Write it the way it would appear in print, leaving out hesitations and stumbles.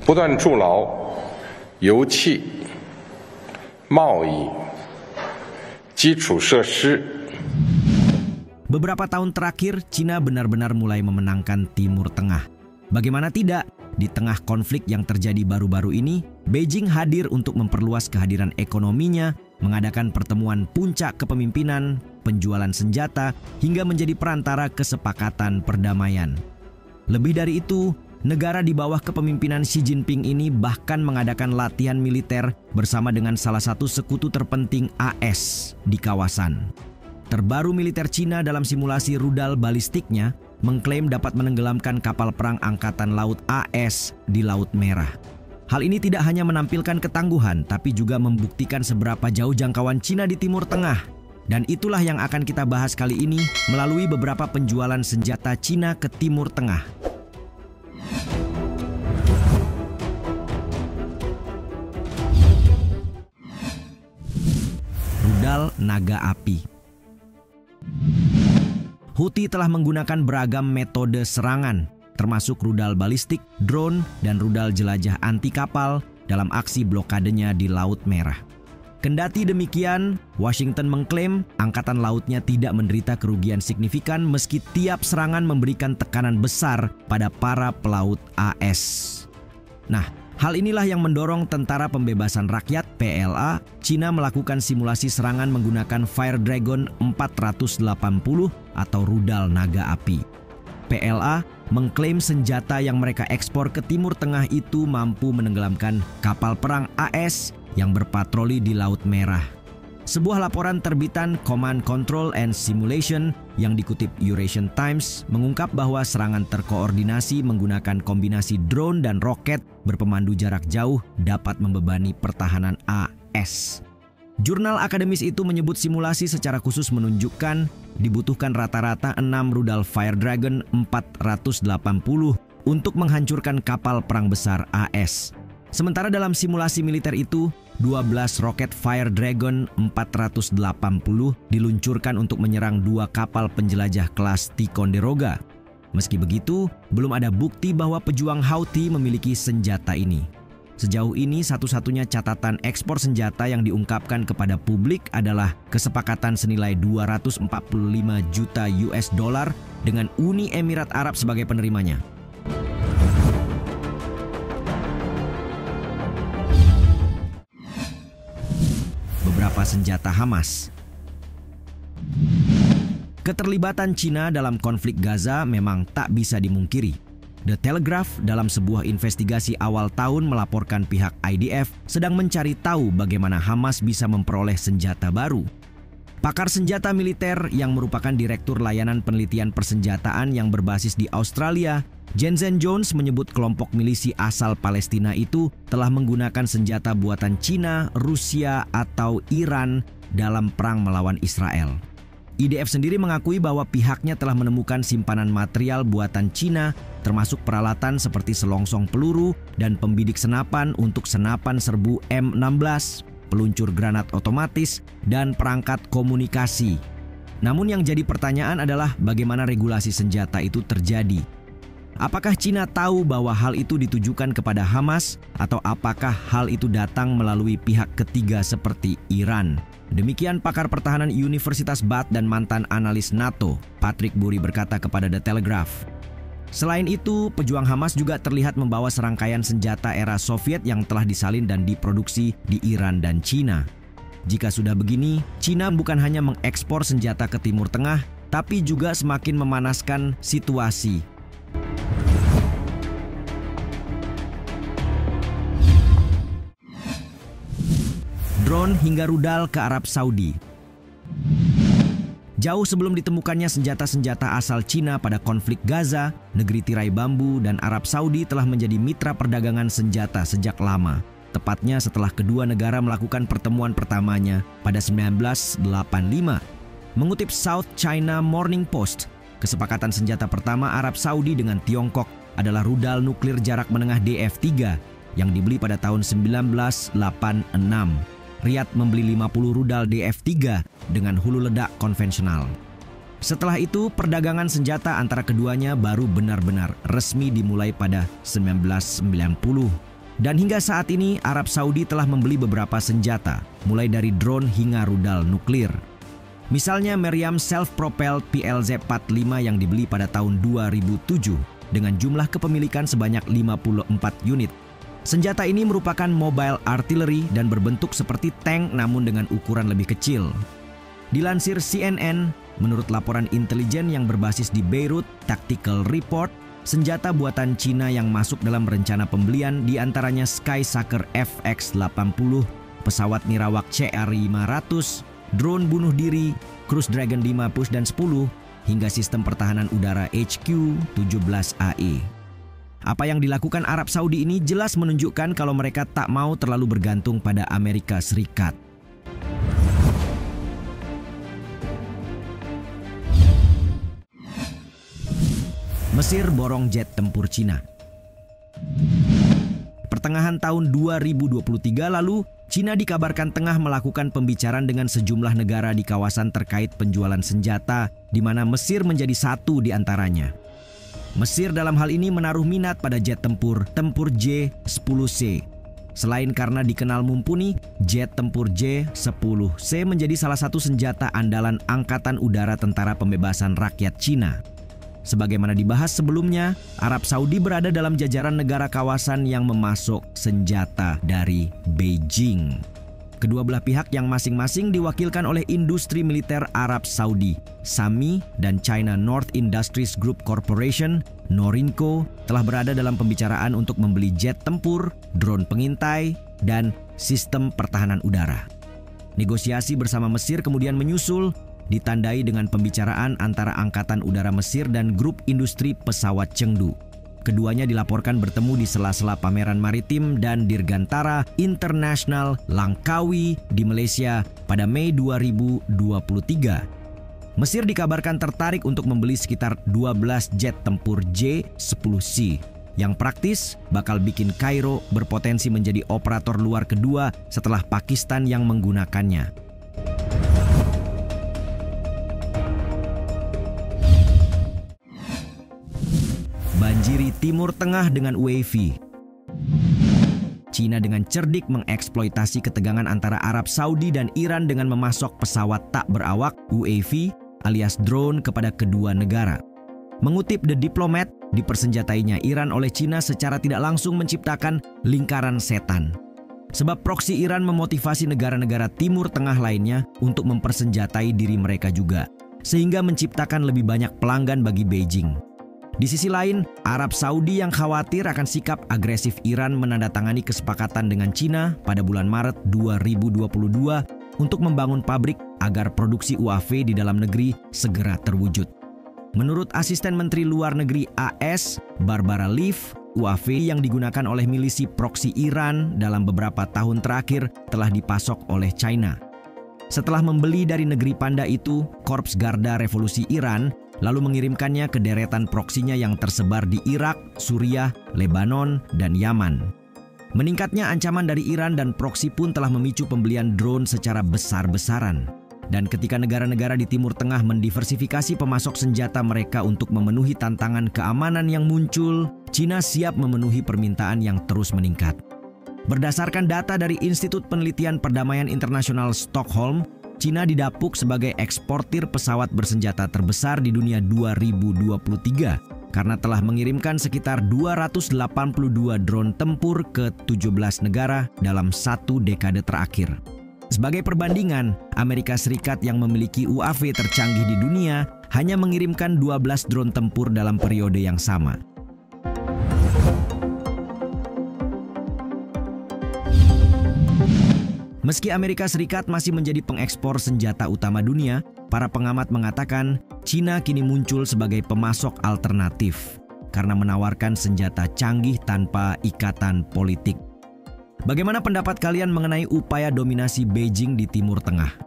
不断筑牢油气、贸易基础设施。 Beberapa tahun terakhir, Cina benar-benar mulai memenangkan Timur Tengah. Bagaimana tidak, di tengah konflik yang terjadi baru-baru ini, Beijing hadir untuk memperluas kehadiran ekonominya, mengadakan pertemuan puncak kepemimpinan, penjualan senjata, hingga menjadi perantara kesepakatan perdamaian. Lebih dari itu, negara di bawah kepemimpinan Xi Jinping ini bahkan mengadakan latihan militer bersama dengan salah satu sekutu terpenting AS di kawasan. Terbaru militer Cina dalam simulasi rudal balistiknya mengklaim dapat menenggelamkan kapal perang Angkatan Laut AS di Laut Merah. Hal ini tidak hanya menampilkan ketangguhan, tapi juga membuktikan seberapa jauh jangkauan Cina di Timur Tengah. Dan itulah yang akan kita bahas kali ini melalui beberapa penjualan senjata Cina ke Timur Tengah. Rudal naga api. Houthi telah menggunakan beragam metode serangan, termasuk rudal balistik, drone, dan rudal jelajah anti kapal dalam aksi blokadenya di Laut Merah. Kendati demikian, Washington mengklaim angkatan lautnya tidak menderita kerugian signifikan meski tiap serangan memberikan tekanan besar pada para pelaut AS. Nah, hal inilah yang mendorong Tentara Pembebasan Rakyat (PLA) Cina melakukan simulasi serangan menggunakan Fire Dragon 480 atau rudal naga api. PLA mengklaim senjata yang mereka ekspor ke Timur Tengah itu mampu menenggelamkan kapal perang AS yang berpatroli di Laut Merah. Sebuah laporan terbitan Command Control and Simulation yang dikutip Eurasian Times mengungkap bahwa serangan terkoordinasi menggunakan kombinasi drone dan roket berpemandu jarak jauh dapat membebani pertahanan AS. Jurnal akademis itu menyebut simulasi secara khusus menunjukkan dibutuhkan rata-rata 6 rudal Fire Dragon 480 untuk menghancurkan kapal perang besar AS. Sementara dalam simulasi militer itu, 12 roket Fire Dragon 480 diluncurkan untuk menyerang 2 kapal penjelajah kelas Ticonderoga. Meski begitu, belum ada bukti bahwa pejuang Houthi memiliki senjata ini. Sejauh ini, satu-satunya catatan ekspor senjata yang diungkapkan kepada publik adalah kesepakatan senilai 245 juta US dollar dengan Uni Emirat Arab sebagai penerimanya. Beberapa senjata Hamas. Keterlibatan Cina dalam konflik Gaza memang tak bisa dimungkiri. The Telegraph dalam sebuah investigasi awal tahun melaporkan pihak IDF sedang mencari tahu bagaimana Hamas bisa memperoleh senjata baru. Pakar senjata militer yang merupakan Direktur Layanan Penelitian Persenjataan yang berbasis di Australia, Jensen Jones menyebut kelompok milisi asal Palestina itu telah menggunakan senjata buatan Cina, Rusia, atau Iran dalam perang melawan Israel. IDF sendiri mengakui bahwa pihaknya telah menemukan simpanan material buatan Cina, termasuk peralatan seperti selongsong peluru dan pembidik senapan untuk senapan serbu M16, peluncur granat otomatis, dan perangkat komunikasi. Namun yang jadi pertanyaan adalah bagaimana regulasi senjata itu terjadi. Apakah Cina tahu bahwa hal itu ditujukan kepada Hamas atau apakah hal itu datang melalui pihak ketiga seperti Iran? Demikian pakar pertahanan Universitas Bath dan mantan analis NATO, Patrick Bury berkata kepada The Telegraph. Selain itu, pejuang Hamas juga terlihat membawa serangkaian senjata era Soviet yang telah disalin dan diproduksi di Iran dan Cina. Jika sudah begini, Cina bukan hanya mengekspor senjata ke Timur Tengah, tapi juga semakin memanaskan situasi. Drone hingga rudal ke Arab Saudi. Jauh sebelum ditemukannya senjata-senjata asal Cina pada konflik Gaza, negeri tirai bambu dan Arab Saudi telah menjadi mitra perdagangan senjata sejak lama. Tepatnya setelah kedua negara melakukan pertemuan pertamanya pada 1985. Mengutip South China Morning Post, kesepakatan senjata pertama Arab Saudi dengan Tiongkok adalah rudal nuklir jarak menengah DF-3 yang dibeli pada tahun 1986. Riyadh membeli 50 rudal DF-3 dengan hulu ledak konvensional. Setelah itu, perdagangan senjata antara keduanya baru benar-benar resmi dimulai pada 1990. Dan hingga saat ini Arab Saudi telah membeli beberapa senjata, mulai dari drone hingga rudal nuklir. Misalnya Meriam Self-Propelled PLZ-45 yang dibeli pada tahun 2007 dengan jumlah kepemilikan sebanyak 54 unit. Senjata ini merupakan mobile artillery dan berbentuk seperti tank namun dengan ukuran lebih kecil. Dilansir CNN, menurut laporan intelijen yang berbasis di Beirut Tactical Report, senjata buatan Cina yang masuk dalam rencana pembelian diantaranya Skysucker FX-80, pesawat nirawak CR-500, drone bunuh diri, Cruise Dragon 5 Push dan 10, hingga sistem pertahanan udara HQ-17AE. Apa yang dilakukan Arab Saudi ini jelas menunjukkan kalau mereka tak mau terlalu bergantung pada Amerika Serikat. Mesir borong jet tempur Cina. Pertengahan tahun 2023 lalu, Cina dikabarkan tengah melakukan pembicaraan dengan sejumlah negara di kawasan terkait penjualan senjata, di mana Mesir menjadi satu di antaranya. Mesir dalam hal ini menaruh minat pada jet tempur J-10C. Selain karena dikenal mumpuni, jet tempur J-10C menjadi salah satu senjata andalan Angkatan Udara Tentara Pembebasan Rakyat Cina. Sebagaimana dibahas sebelumnya, Arab Saudi berada dalam jajaran negara kawasan yang memasok senjata dari Beijing. Kedua belah pihak yang masing-masing diwakilkan oleh industri militer Arab Saudi, SAMI dan China North Industries Group Corporation, Norinco, telah berada dalam pembicaraan untuk membeli jet tempur, drone pengintai, dan sistem pertahanan udara. Negosiasi bersama Mesir kemudian menyusul, ditandai dengan pembicaraan antara Angkatan Udara Mesir dan grup industri pesawat Chengdu. Keduanya dilaporkan bertemu di sela-sela pameran maritim dan dirgantara internasional Langkawi di Malaysia pada Mei 2023. Mesir dikabarkan tertarik untuk membeli sekitar 12 jet tempur J-10C. Yang praktis bakal bikin Kairo berpotensi menjadi operator luar kedua setelah Pakistan yang menggunakannya. Banjiri Timur Tengah dengan UAV. Cina dengan cerdik mengeksploitasi ketegangan antara Arab Saudi dan Iran dengan memasok pesawat tak berawak UAV alias drone kepada kedua negara. Mengutip The Diplomat, dipersenjatainya Iran oleh Cina secara tidak langsung menciptakan lingkaran setan. Sebab proksi Iran memotivasi negara-negara Timur Tengah lainnya untuk mempersenjatai diri mereka juga, sehingga menciptakan lebih banyak pelanggan bagi Beijing. Di sisi lain, Arab Saudi yang khawatir akan sikap agresif Iran menandatangani kesepakatan dengan Cina pada bulan Maret 2022 untuk membangun pabrik agar produksi UAV di dalam negeri segera terwujud. Menurut Asisten Menteri Luar Negeri AS, Barbara Leaf, UAV yang digunakan oleh milisi proksi Iran dalam beberapa tahun terakhir telah dipasok oleh China. Setelah membeli dari negeri panda itu, Korps Garda Revolusi Iran lalu mengirimkannya ke deretan proksinya yang tersebar di Irak, Suriah, Lebanon, dan Yaman. Meningkatnya ancaman dari Iran dan proksi pun telah memicu pembelian drone secara besar-besaran. Dan ketika negara-negara di Timur Tengah mendiversifikasi pemasok senjata mereka untuk memenuhi tantangan keamanan yang muncul, Cina siap memenuhi permintaan yang terus meningkat. Berdasarkan data dari Institut Penelitian Perdamaian Internasional Stockholm, Cina didapuk sebagai eksportir pesawat bersenjata terbesar di dunia 2023 karena telah mengirimkan sekitar 282 drone tempur ke 17 negara dalam satu dekade terakhir. Sebagai perbandingan, Amerika Serikat yang memiliki UAV tercanggih di dunia hanya mengirimkan 12 drone tempur dalam periode yang sama. Meski Amerika Serikat masih menjadi pengekspor senjata utama dunia, para pengamat mengatakan Cina kini muncul sebagai pemasok alternatif karena menawarkan senjata canggih tanpa ikatan politik. Bagaimana pendapat kalian mengenai upaya dominasi Beijing di Timur Tengah?